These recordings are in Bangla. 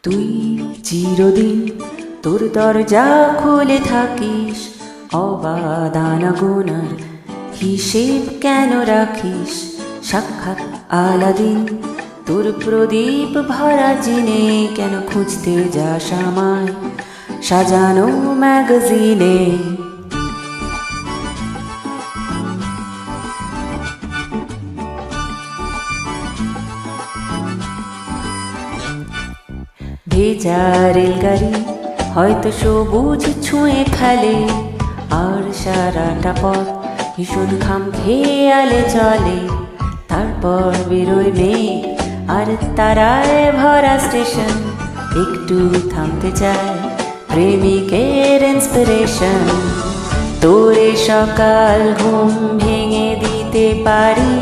তুই চিরদিন তোর দরজা খুলে থাকিস, অবাধ আনাগোনার হিসেব কেন রাখিস? সাক্ষাৎ আলাদিন তোর প্রদীপ ভরা জিনে কেন খুঁজতে যাস আমায় সাজানো ম্যাগাজিনে? ভেজা রেলগাড়ি হয়তো সবুজ ছুঁয়ে ফেলে, আর সারাটা পথ ভীষণ খাম খেয়ালে চলে। তারপর বেরোয় মেঘ আর তারায় ভরা স্টেশন, একটু থামতে চায় প্রেমিকের ইন্সপিরেশন। তোরে সকাল ঘুম ভেঙে দিতে পারি,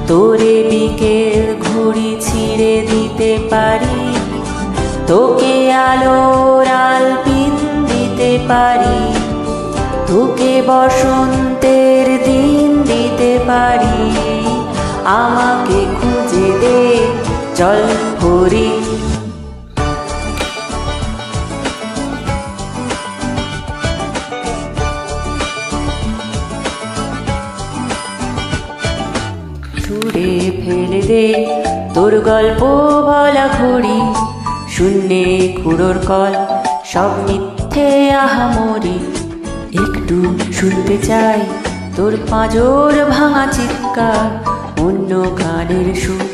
তোরে বিকেল ঘুড়ি ছিঁড়ে দিতে পারি, তোকে আলোর আলপিন দিতে পারি, তোকে বসন্তের দিন দিতে পারি। আমাকে খুঁজে দে চল হরি। ছুঁড়ে ফেলে দে তোর গল্প বলা ঘড়ি, শূন্যে খুঁড়োর কল সব মিথ্যে আহামরি। একটু শুনতে চাই তোর পাঁজর ভাঙা চিৎকার, অন্য গানের সুর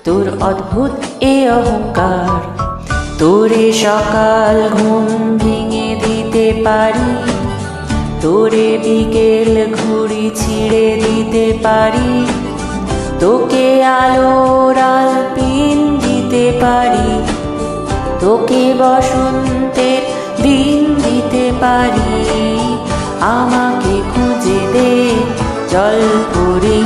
তোর অদ্ভুত এ অহংকার। তোরে সকাল ঘুম ভেঙে দিতে পারি, তোরে বিকেল ঘুড়ি ছিঁড়ে দিতে পারি, তোকে আলোর আলপিন দিতে পারি, তোকে বসন্তের দিন দিতে পারি। আমাকে খুঁজে দে চল হরি।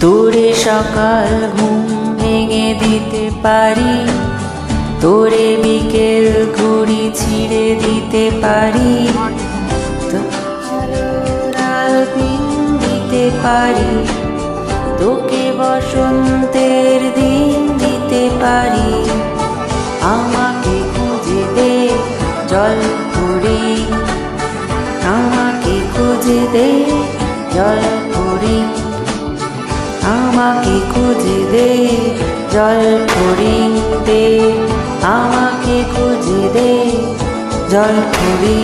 তোরে সকাল ঘুম ভেঙে দিতে পারি, তোরে বিকেল ঘুড়ি ছিঁড়ে দিতে পারি, দিতে পারি, তোকে বসন্তের দিন দিতে পারি। আমাকে খুঁজে দে জল হরি, আমাকে খুঁজে দে জল হরি, আমাকে খুঁজে দে জল হরি দে, আমাকে খুঁজে দে জল হরি।